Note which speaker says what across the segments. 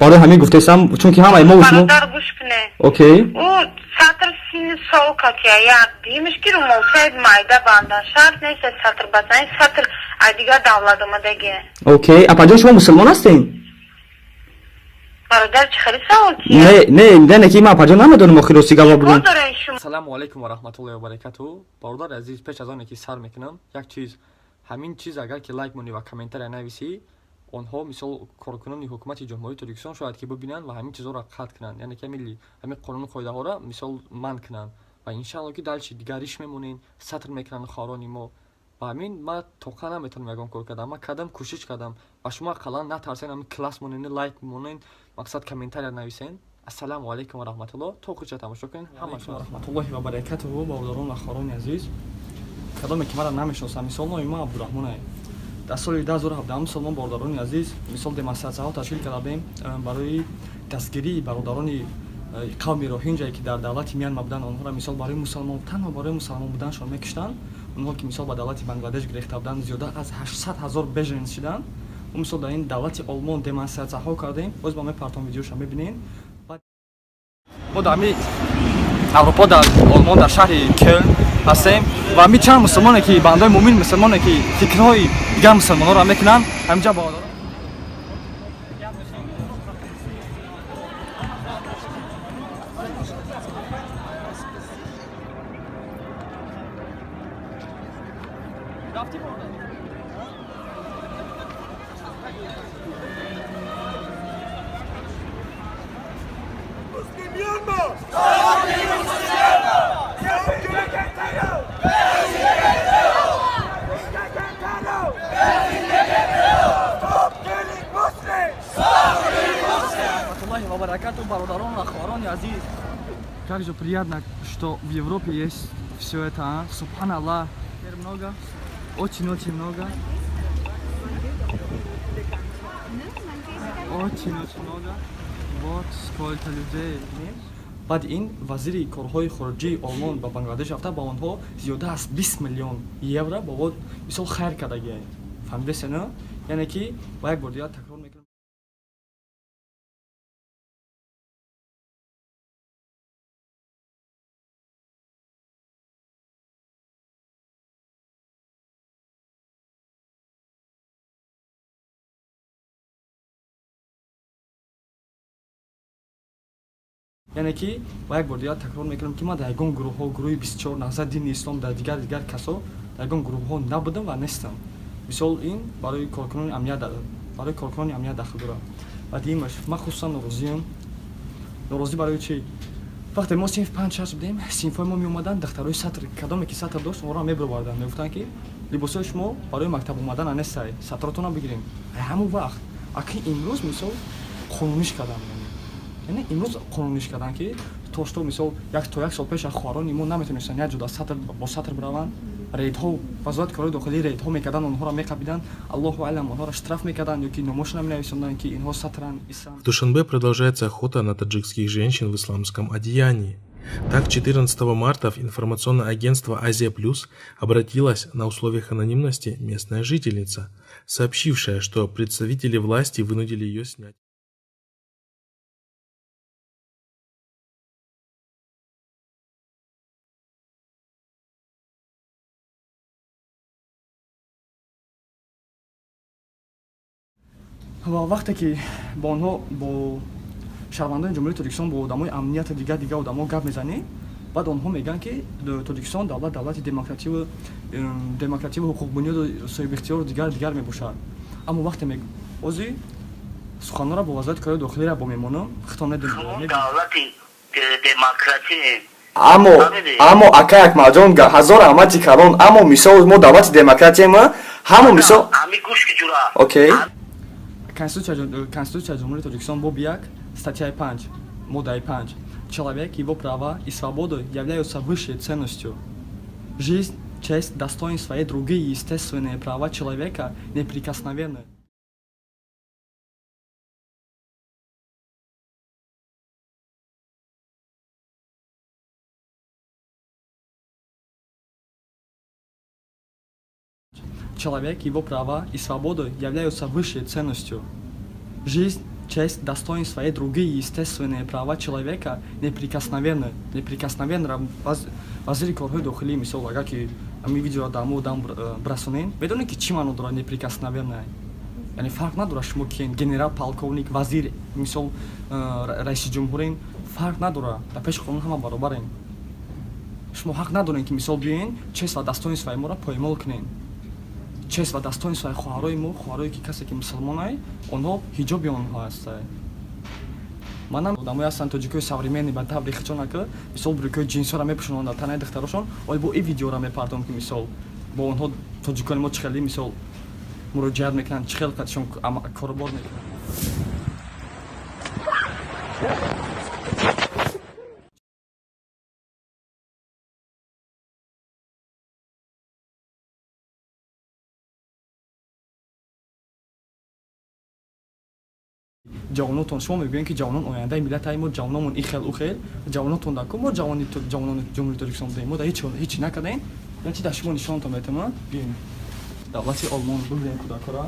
Speaker 1: барои ҳамин гуфтесам, чунки ҳамаи мо шумо.
Speaker 2: Бародар гӯш куне.
Speaker 1: Окей.
Speaker 2: У сатр син сока ки як димиш ки румолсай майда бандан шарт нест сатр базани сатр адига давлат омадаги.
Speaker 1: Окей. Апаҷон шумо мусулмон ҳастед?
Speaker 2: Бародар чӣ хари савол ки?
Speaker 1: Не ки ман апаҷон намедонам охир рости гап будем.
Speaker 3: Ассалому алайкум ва раҳматуллоҳи ва баракатуҳу. Бародар азиз, пеш аз оне ки сар мекунам, як чиз, ҳамин чиз агар ки лайк монӣ ва комментария нависӣ, онҳо мисол коркунони ҳукумати ҷумҳурии Тоҷикистон шояд ки бубинанд ва ҳамин чизҳоро қатъ кунанд, яъне ки ҳамин қонуну қоидаҳоро мисол манъ кунанд ва иншаалло ки дальчи дигар риш мемонем, сатр мекунанд хаврони мо. ва ҳамин ман тоқа наметавонам ягон кор кардам. Ман кардам, кӯшиш кардам ва шумо ақаллан натарсен, ҳамин класс монен, лайк монен, мақсад комментария нависен. Ассалому алайкум ва раҳматуллоҳ. То худша тамошо кунед. Ҳамашон раҳматуллоҳи ва баракатуҳу. Бовардорон ва хорони азиз, кадоме ки мара намешиносам, мисол номи ман Абдурахмон аст. дар соли 2017 мусулмон бародарони азиз мисол демонстрасияҳо ташкил кардем барои дастгирии бародарони қавми роҳинҷае ки дар давлати Мянма буданд. онҳоро мисол барои мусулмон, танҳо барои мусулмон буданшон мекуштанд. онҳо ки мисол ба давлати Бангладеш гирифта буданд, зиёда аз 800 000 беженец шуданд. мисол дар ин давлати олмон демонстрасияҳо кардем. боз ба ман партон видеоша мебинем. мо дар аврупо, дар олмон, дар шаҳри Кёлн ҳастем ва ҳамин чанд мусулмоне ки бандаи муъмин мусулмоне ки фикрҳои дигар мусулмонҳоро мекунанд, ҳаминҷа ба бародарон ва хварони азиз, как же приятно, что в Европе есть все это, субханаллах, много, очень много, очень много, вот сколько людей. баъд ин вазири корҳои хориҷии олмон ба Бангладеш рафта ба онҳо зиёда аз 20 миллион евро бобод мисол хайр кардаги. фаҳмидесено? яъне ки ба як бор дигар такрор мекунам. яъне ки ба як бор дигар такрор мекунам ки ман дар ягон гурӯҳҳо, гурӯҳи 24 назар дини ислом, дар дигар касо дар ягон гурӯҳҳо набудам ва нестам. мисол ин барои коркунони амният дахл дорад. ва димаш ман хусусан норозӣ барои чи? вақте мо синф 5-6 будем, синфҳои мо меомаданд, дахтарои сатр, кадоме ки сатр дошт онҳоро мебарбарданд, мегуфтанд ки либосои шумо барои мактаб омадан анестай, сатротонро бигирем. ҳамон вақт аки имрӯз мисол қонуниш кардам, яъне имрӯз қонуниш кардан ки то мисол як сол пеш хӯрони мо наметонистанд як ҷуда бо сатр бираванд. рейдҳо вазоирати корои дохилӣ рейдҳо мекарданд, онҳоро меқабиданд, аллоҳу аълам, онҳоро штраф мекарданд ёки номошона менависонданд ки инҳо сатран.
Speaker 4: В Душанбе продолжается охота на таджикских женщин в исламском одеянии. Так, 14 марта в информационное агентство «Азия Плюс» обратилась на условиях анонимности местная жительница, сообщившая, что представители власти вынудили ее снять.
Speaker 3: ва вақте ки бо онҳо бо шаҳрвандони ҷумҳурии Тоҷикистон бо одамои амнияти дигар одамо гап мезанем, баъд онҳо мегӯянд ки Тоҷикистон давлати демокративу ҳуқуқбунёду соҳибихтиёру дигар мебошад. аммо вақте озӣ суханонро бо вазоирати корои дохилиро бо мемонам хитоб
Speaker 2: давлати демократӣ.
Speaker 1: аммо акаяк маҷон ҳазор аҳмати калон, аммо мисол мо давлати демократияма, ҳамо мисол
Speaker 2: ами гӯш ки ҷура.
Speaker 1: окей.
Speaker 3: Конституция Ҷумҳурии Тоҷикистон боб 1, статьяй 5, моддаи 5. Человек, его права и свободы являются высшей ценностью. Жизнь, честь, достоинство и другие естественные права человека неприкосновенны. Человек, его права и свободы являются высшей ценностью. Жизнь, честь, достоинство и другие естественные права человека неприкосновенны. Неприкосновенны. Вазири корҳои дохилӣ мисол агар ки ами видеоро дар мо дам расонем, медонед ки чӣ маъно дорад неприкосновенная? яъне фарқ надорад шумо киен, генерал, полковник, вазир, мисол раиси ҷумҳурин, фарқ надорад. Дар пеши қонун ҳама баробарен. шумо ҳақ надорем ки мисол биёен чест ва достоинствои моро поймол кунем. чест ва достоинствои хоҳарои мо, хоҳарое ки касе ки мусулмонае, онҳо ҳиҷоби онҳо ҳастае. манам одамое ҳастанд тоҷикои современӣ ба таври хичона ки мисол брюкои ҷинсиро мепӯшонанд дар танаи духтарошон, ои бо ин видеоро мепардом ки мисол бо онҳо тоҷикони мо чӣ хеле мисол муроҷиат мекунанд, чӣ хеле қадшон коробор мекунанд. ҷавонотон шумо мегӯед ки ҷавонон ояндаи миллатаи мо, ҷавономон ихел ухел, ҷавонотон даку мо ҷавонони ҷумҳурии Тоҷикистон будем, мо да ҳеҷ накардем, ячи дар шумо нишонтон метавонам. биёем давлати олмон бубинем кӯдакора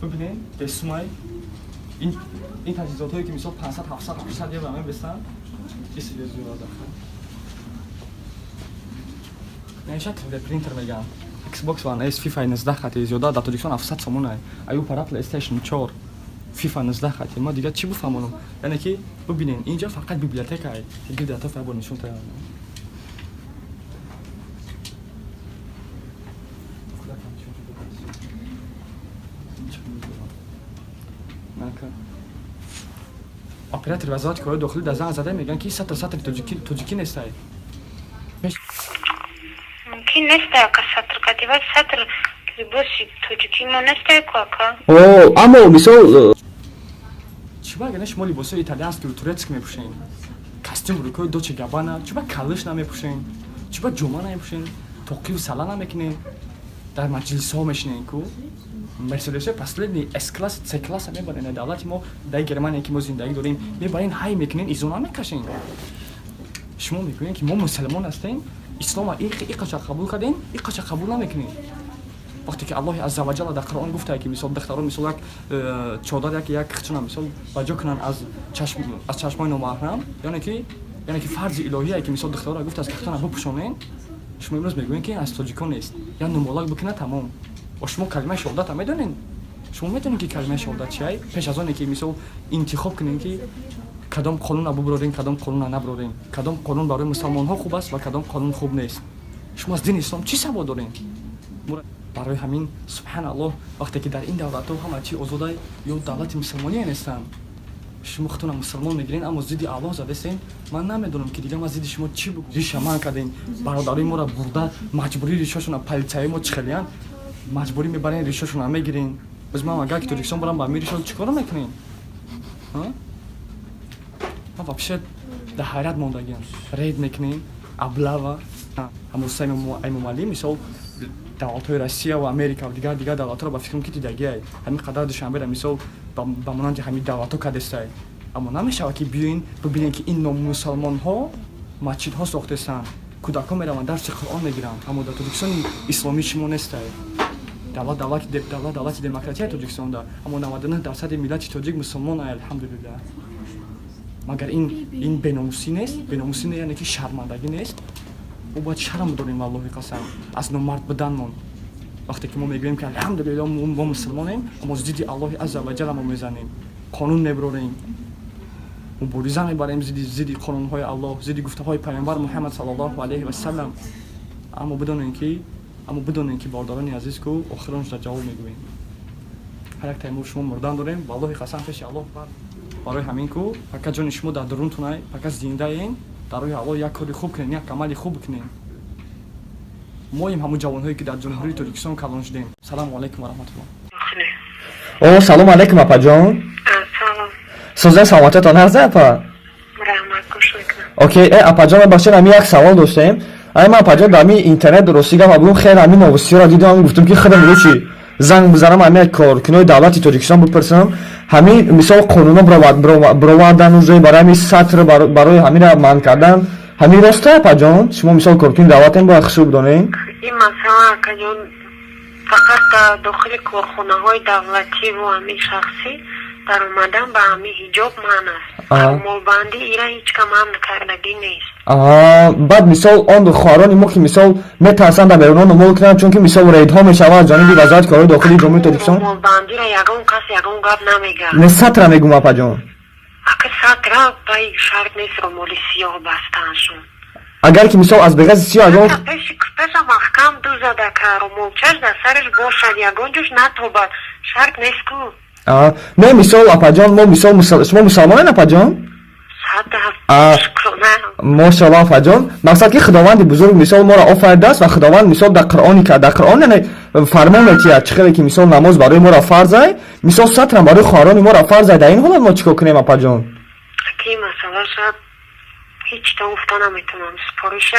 Speaker 3: бубинем бесумай ин таҷҳизотҳое ки мисол 500 700 800 евро мебестанд исиде зиёда наиша 3D принтер мегам Xbox One S FIFA 19 хати зиёда дар Тоҷикистон 700 сомон ай аю пара PlayStation 4 FIFA 19 хати ма дигар чӣ буфаҳмонам яъне ки бубинен инҷа фақат библиотека ай гидата фабо нишон та оператори вазорати корҳои дохилӣ дар зан зада мегӯянд ки сатри тоҷикӣ нестай
Speaker 2: Мумкин нестае ка сатр катива сатр либоси тоҷикӣ мо нестае кака.
Speaker 3: аммо мисол чиба агар шумо либосои италиянскию турецк мепӯшем костюм рукои доче габана чиба калиш намепӯшем чиба ҷома намепӯшем тоқиву сала намекунем дар маҷлисҳо мешинем ку мерседесои последний S-класс, C-класса мебарем давлати мо дар Германия ки мо зиндагӣ дорем мебарем ҳай мекунем изона мекашем шумо мегӯем ки мо мусулмон ҳастем ислома иқача қабул кардем иқача қабул намекунем вақте ки Аллоҳи азза ва ҷалла дар Қуръон гуфтае ки мисол духтарон мисол як чодар як хичона мисол баҷо кунанд аз чашмои номаҳрам яъне ки фарзи илоҳие ки мисол духтарро гуфтааст ки хитона бупӯшонен шумо имрӯз мегӯем ки аз тоҷикон нест я номолак бикунад тамом шумо калимаи шаҳодата медонед шумо медонед ки калимаи шаҳодат чиай пеш аз оне ки мисол интихоб кунем ки кадом қонуна бубурорем кадом қонуна набурорем кадом қонун барои мусулмонҳо хуб аст ва кадом қонун хуб нест шумо аз дини ислом чӣ савод дорем барои ҳамин субҳаналлоҳ вақте ки дар ин давлатҳо ҳама чи озодай ё давлати мусулмоние нестанд шумо худтона мусулмон мегиред аммо зидди Аллоҳ задестем ман намедонам ки дигар ман зидди шумо чӣ бугӯям ришаман кардем бародарои моро бурда маҷбурӣ ришошона политсияи мо чӣ хелеянд маҷбурӣ мебарем ришошона мегирем боз ман агар ки Тоҷикистон барам ба миришо чӣ кора мекунем ман вообще дар ҳайрат мондагиам рейд мекунем аблава ҳамуса эмомалӣ мисол давлатҳои Россия ва Америка ва дигар давлатҳоро ба фикрам ки дидагиай ҳамин қадар душанбера мисол ба монанди ҳамин давлатҳо кардестай аммо намешавад ки биёин бибинем ки ин номусулмонҳо масҷидҳо сохтестанд кӯдакҳо мераванд дарси Қуръон мегиранд аммо дар Тоҷикистони исломӣ шумо нестай давлати демократияи Тоҷикистон да аммо 99% миллати тоҷик мусулмон ай алҳамдулиллаҳ магар ин беномусӣ нест беномусӣ не яъне ки шармандагӣ нест мо бояд шарм дорем валлоҳи қасам аз номард буданмон вақте ки мо мегӯем ки алҳамдулиллаҳ мо мусулмонем аммо зидди Аллоҳи азза ва ҷалла мо мезанем қонун мебурорем мубориза мебарем зидди қонунҳои Аллоҳ зидди гуфтаҳои пайғамбар Муҳаммад саллаллоҳу алайҳи ва саллам аммо бидонем ки бордорони азиз ку охиронашро ҷавоб мегӯем ҳар як таймо шумо мурдан дорем валлоҳи қасам пеши Аллоҳ барои ҳамин ку фақат ҷони шумо дар дурунтунай фақат зиндаен дар роҳи Аллоҳ як кори хуб кунем як амали хуб кунем моим ҳамун ҷавонҳое ки дар ҷумҳурии Тоҷикистон калон шудем салому алайкум ва раҳматуллоҳ салому алайкум апаҷон созаи саломататон ҳаст апа окей апаҷон бахшед ҳамин як савол доштем ама апаҷон дар ҳамин интернет дуростигам абун хеле ҳамин новостиҳоро дидам гуфтам ки худам рӯчи занг бизанам ҳамин коркунои давлати Тоҷикистон бипурсам ҳамин мисол қонуно бировардан уже барои ҳамин сатр барои ҳаминро манъ кардан ҳамин рост апаҷон шумо мисол коркуни давлатем бояд хушӯб донем
Speaker 5: ин масъала акаҷон فقط داخل کارخانه های دولتی و همین شخصی در اومدن به همین حجاب من است. مالبندی ایره هیچ کم هم نکردگی نیست.
Speaker 1: بعد مثال آن خواهران ما که مثال میترسند در بیرون ملک کنند چون که مثال ریدها میشود از جانب وزارت کارهای داخلی جمهوری تاجیکستان.
Speaker 5: مالبندی را یگان کس یگان گپ نمیگه.
Speaker 1: نه سطر میگم اپا جان.
Speaker 5: اگه سطر به شرط نیست رو مولی سیاه بستنشون.
Speaker 1: اگر که مثال از بغض سیاه اگان
Speaker 5: پیش محکم دو زده که رو مولچش در سرش باشد یگان جوش نتوبد شرط نیست کو.
Speaker 1: نه مثال اپا جان ما مثال شما مسلمان اپا جان؟ ماشاءالله اپا جان مقصد که خداوند بزرگ مثال ما را آفریده است و خداوند مثال در قرآنی که در قرآن یعنی فرمان میتید چقدر که مثال نماز برای ما را فرض است مثال سطر برای خواهران ما را فرض است در این حالت ما چیکار کنیم اپا جان؟
Speaker 5: که مسئله شد هیچ تا گفته نمیتونم سپارشه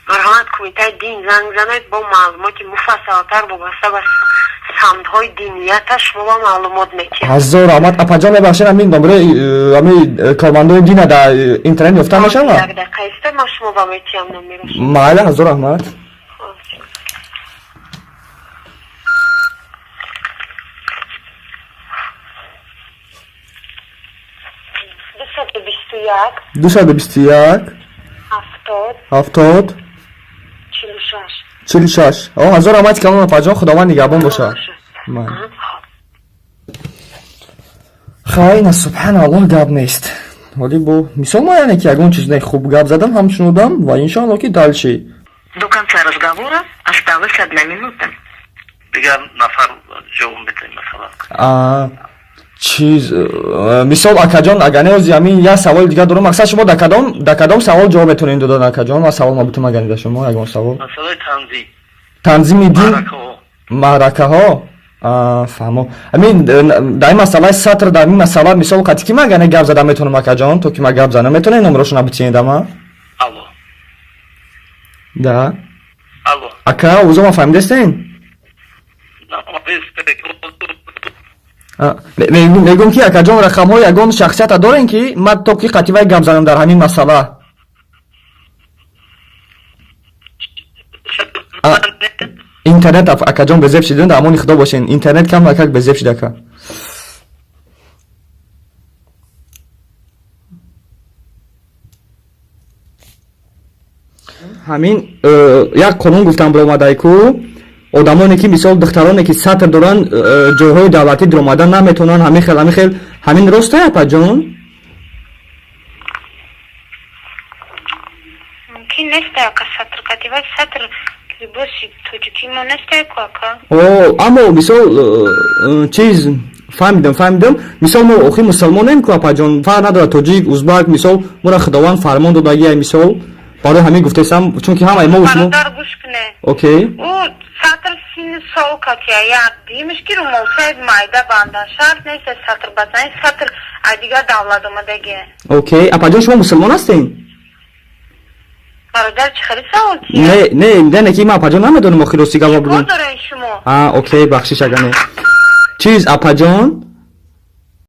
Speaker 5: مرحمت کمیته دین زنگ زنید با معلومات مفصلتر وابسته به سمت‌های دینیتش شما معلومات میتید.
Speaker 1: هزار رحمت اپا جان ببخشید همین نمره همین کارمندای دین در اینترنت یافته میشن؟
Speaker 5: یک دقیقه است ما شما با میتیم نمیرم.
Speaker 1: ماله هزار رحمت. دوصد بیست و یک هفتاد چل و شش هزار رحمت کلام اپا جان خداوند نگهبان باشه. خیلی سبحان الله گپ نیست ولی با مثال ما یعنی که اگه چیز خوب گپ زدم هم شنودم و انشاءالله که دل شی.
Speaker 5: До конца разговора осталась 1 минута.
Speaker 6: دیگر نفر جواب بده مثلا.
Speaker 1: چیز مثال اکا جان اگر نیازی همین یه سوال دیگه دارم مقصد شما در کدام سوال جواب بتونین دادن اکا جان و سوال ما بتونم اگر شما اگه سوال
Speaker 6: مسئله
Speaker 1: تنظیم دین معرکه ها فهمو همین در این مسئله سطر در این مسئله مثال قطعی که من اگر گپ زدم میتونم اکا جان تو که من گپ زدم میتونین نمراشو نبتین دما
Speaker 6: الو
Speaker 1: ده
Speaker 6: الو
Speaker 1: اکا اوزو ما فهمیدستین میگم که اکا جان رقم های اگان شخصیت دارین که من تو که قطعی گپ زدم در همین مسئله اینترنت اکا جان بزیب شدین در امانی خدا باشین اینترنت کم اکا بزیب شده اکا همین یک قانون گفتم برآمده کو آدمانی که مثال دخترانی که سطر دارن جاهای دولتی در اومدن نمیتونن همین راسته اپا جان
Speaker 2: ممکن نیست که سطر کتیبه سطر لباسی توجیکی ما نیست که
Speaker 1: اما مثال چیز فهمیدم مثال ما اخی مسلمان نیم که اپا جان فرق نداره توجیک ازبک مثال مرا خداوند فرمان دادگی مثال برای همین گفتم چون که همه ما و شما
Speaker 2: برادر گوش کنه
Speaker 1: اوکی
Speaker 2: او سطر سین سو کتیه یک دیمش که رو موسید مایده باندن شرط نیست سطر بزنی سطر دیگه دولت اومدگی
Speaker 1: اوکی اپا جان شما مسلمان هستین؟
Speaker 2: برادر چه خیلی سوال چیه؟
Speaker 1: نه که ما اپا جان نمیدونم آخی راستی گواب بدون
Speaker 2: چیکار دارین شما؟
Speaker 1: اوکی بخشش اگه نه چیز اپا جان